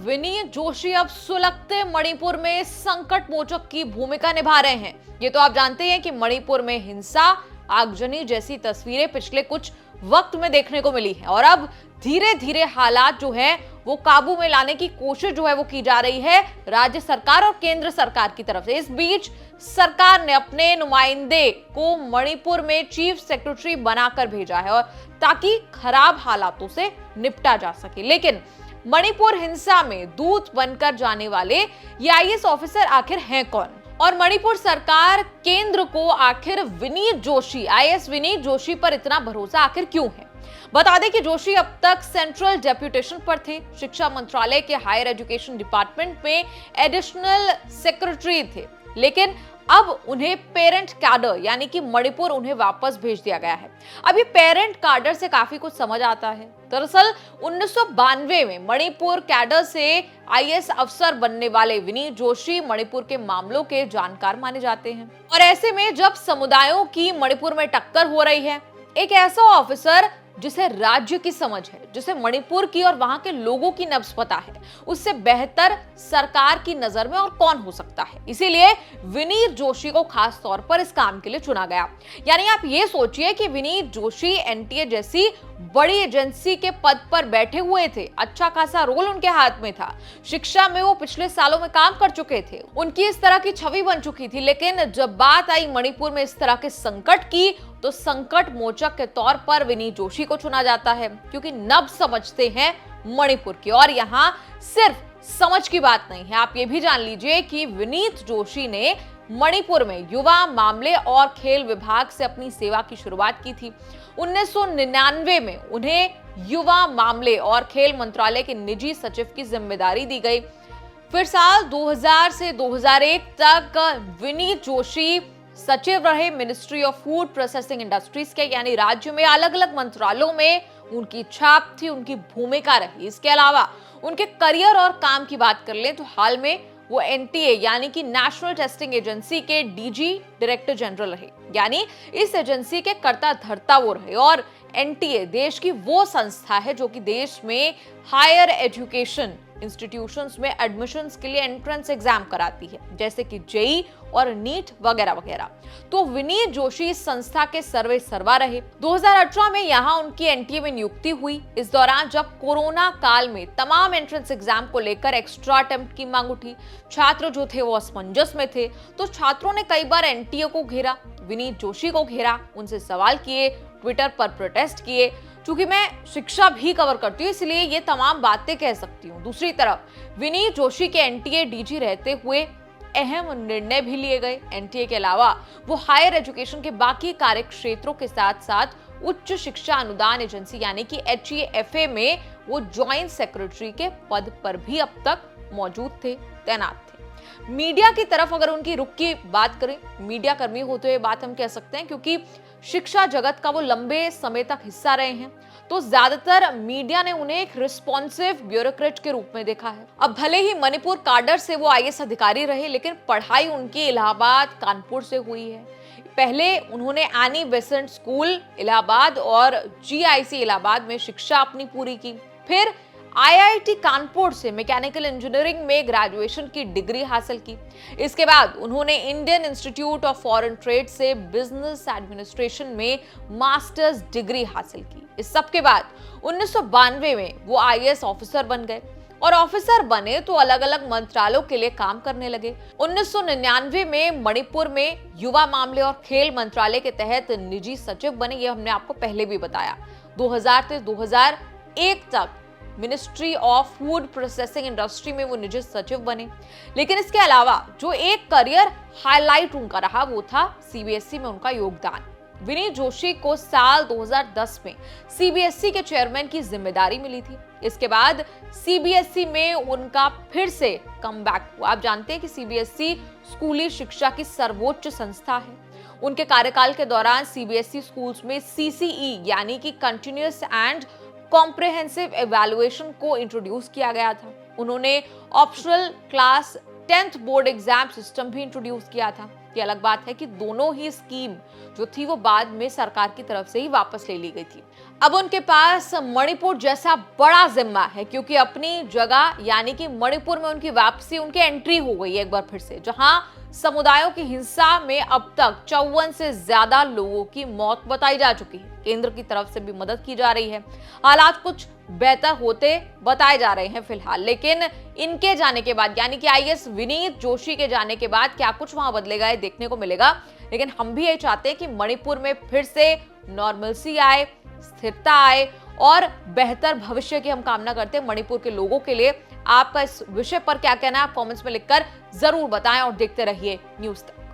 विनीत जोशी अब सुलगते मणिपुर में संकट मोचक की भूमिका निभा रहे हैं। ये तो आप जानते हैं कि मणिपुर में हिंसा, आगजनी जैसी तस्वीरें पिछले कुछ वक्त में देखने को मिली है और अब धीरे धीरे हालात जो है वो काबू में लाने की कोशिश जो है वो की जा रही है राज्य सरकार और केंद्र सरकार की तरफ से। इस बीच सरकार ने अपने नुमाइंदे को मणिपुर में चीफ सेक्रेटरी बनाकर भेजा है और ताकि खराब हालातों से निपटा जा सके। लेकिन मणिपुर हिंसा में दूत बनकर जाने वाले ये आईएएस ऑफिसर आखिर हैं कौन और मणिपुर सरकार केंद्र को आखिर विनीत जोशी, आईएएस विनीत जोशी पर इतना भरोसा आखिर क्यों है? बता दें कि जोशी अब तक सेंट्रल डेप्यूटेशन पर थे, शिक्षा मंत्रालय के हायर एजुकेशन डिपार्टमेंट में एडिशनल सेक्रेटरी थे, लेकिन अब उन्हें पेरेंट कैडर यानी कि मणिपुर उन्हें वापस भेज दिया गया है। अब ये पेरेंट कैडर से काफी कुछ समझ आता है। दरअसल 1992 में मणिपुर कैडर से आईएएस अफसर बनने वाले विनीत जोशी मणिपुर के मामलों के जानकार माने जाते हैं और ऐसे में जब समुदायों की मणिपुर में टक्कर हो रही है, एक ऐसा ऑफिसर जिसे राज्य की समझ है, जिसे मणिपुर की और वहां के लोगों की नब्ज पता है, उससे बेहतर सरकार की नजर में और कौन हो सकता है। इसीलिए विनीत जोशी को खास तौर पर इस काम के लिए चुना गया। यानी आप ये सोचिए कि विनीत जोशी एनटीए जैसी बड़ी एजेंसी के पद पर बैठे हुए थे, अच्छा खासा रोल उनके हाथ में था, शिक्षा में वो पिछले सालों में काम कर चुके थे, उनकी इस तरह की छवि बन चुकी थी। लेकिन जब बात आई मणिपुर में इस तरह के संकट की तो संकट मोचक के तौर पर विनीत जोशी को चुना जाता है, क्योंकि नब्ज समझते हैं मणिपुर की। और यहाँ सिर्फ समझ की बात नहीं है, आप ये भी जान लीजिए कि विनीत जोशी ने मणिपुर में युवा मामले और खेल विभाग से अपनी सेवा की शुरुआत की थी। 1999 में उन्हें युवा मामले और खेल मंत्रालय के निजी सचिव की जिम्मेदारी दी गई। फिर साल 2000 से 2001 तक विनीत जोशी सचिव रहे ministry of food processing industries के, यानी राज्य में अलग अलग मंत्रालयों में उनकी छाप थी, उनकी भूमिका रही। इसके अलावा उनके करियर और काम की बात कर लें तो हाल में वो एनटीए यानी कि नेशनल टेस्टिंग एजेंसी के डीजी डायरेक्टर जनरल रहे, यानी इस एजेंसी के कर्ता धर्ता वो रहे। और एनटीए देश की वो संस्था है जो कि देश में हायर एजुकेशन इंस्टीट्यूशंस में एडमिशंस के लिए एंट्रेंस एग्जाम कराती है, जैसे कि जेई और नीट वगैरह वगैरह। तो विनीत जोशी इस संस्था के सर्वे सर्वा रहे। 2018 में यहाँ उनकी एनटीए में नियुक्ति हुई। इस दौरान जब कोरोना काल में तमाम एंट्रेंस एग्जाम को लेकर एक्स्ट्रा अटेम्प्ट की मांग उठी, छात्र जो थे वो असमंजस में थे, तो छात्रों ने कई बार एनटीए को घेरा, विनीत जोशी को घेरा, उनसे सवाल किए, ट्विटर पर प्रोटेस्ट किए। चूंकि मैं शिक्षा भी कवर करती हूँ इसलिए ये तमाम बातें कह सकती हूँ। दूसरी तरफ विनीत जोशी के एनटीए डीजी रहते हुए अहम निर्णय भी लिए गए। एनटीए के अलावा वो हायर एजुकेशन के बाकी कार्य क्षेत्रों के साथ साथ उच्च शिक्षा अनुदान एजेंसी यानी कि HEFA में वो ज्वाइंट सेक्रेटरी के पद पर भी अब तक मौजूद थे, तैनात थे। मीडिया की तरफ अगर उनकी रुख की बात करें, मीडिया कर्मी होते हुए बात हम कह सकते हैं, क्योंकि शिक्षा जगत का वो लंबे समय तक हिस्सा रहे हैं, तो ज्यादातर मीडिया ने उन्हें एक रिस्पॉन्सिव ब्यूरोक्रेट के रूप में देखा है। अब भले ही मणिपुर काडर से वो आईएएस अधिकारी रहे, लेकिन पढ़ाई उनकी इलाहाबाद, कानपुर से हुई है। पहले उन्होंने एनी बेसेंट स्कूल इलाहाबाद और जीआईसी इलाहाबाद में शिक्षा अपनी पूरी की। फिर आईआईटी कानपुर से मैकेनिकल इंजीनियरिंग में ग्रेजुएशन की डिग्री हासिल की। इसके बाद उन्होंने Indian institute of foreign trade से बिजनेस एडमिनिस्ट्रेशन में मास्टर्स डिग्री हासिल की। इस सब के बाद 1992 में वो आईएएस ऑफिसर बन गए और ऑफिसर बने तो अलग अलग मंत्रालयों के लिए काम करने लगे। 1999 में मणिपुर में युवा मामले और खेल मंत्रालय के तहत निजी सचिव बने, ये हमने आपको पहले भी बताया। 2000 से 2001 तक ministry of food processing industry में वो निजी सचिव बने। लेकिन इसके अलावा जो एक करियर हाईलाइट उनका रहा वो था सीबीएसई में उनका योगदान। विनीत जोशी को साल 2010 में सीबीएसई के चेयरमैन की जिम्मेदारी मिली थी। इसके बाद सीबीएसई में उनका फिर से कमबैक हुआ। आप जानते हैं कि सीबीएसई स्कूली शिक्षा की सर्वोच्च संस्था है। उनके कार्यकाल के दौरान सीबीएसई स्कूल्स में सीसीई यानी कि कंटिन्यूअस एंड कॉम्प्रिहेंसिव इवैल्यूएशन को इंट्रोड्यूस किया गया था। उन्होंने optional class 10th board exam system भी इंट्रोड्यूस किया था। ये अलग बात है कि दोनों ही स्कीम जो थी वो बाद में सरकार की तरफ से ही वापस ले ली गई थी। अब उनके पास मणिपुर जैसा बड़ा जिम्मा है, क्योंकि अपनी जगह यानी कि मणिपुर में उनकी वापसी, उनकी एंट्री हो गई है एक बार फिर से, जहां समुदायों की हिंसा में अब तक 54 से ज्यादा लोगों की मौत बताई जा चुकी है। केंद्र की तरफ से भी मदद की जा रही है। हालात कुछ बेहतर होते बताए जा रहे हैं फिलहाल, लेकिन इनके जाने के बाद यानी कि आईएएस विनीत जोशी के जाने के बाद क्या कुछ वहां बदलेगा ये देखने को मिलेगा। लेकिन हम भी यही चाहते हैं कि मणिपुर में फिर से नॉर्मलसी आए, स्थिरता आए और बेहतर भविष्य की हम कामना करते हैं मणिपुर के लोगों के लिए। आपका इस विषय पर क्या कहना है आप कमेंट्स में लिखकर जरूर बताएं और देखते रहिए न्यूज़ तक।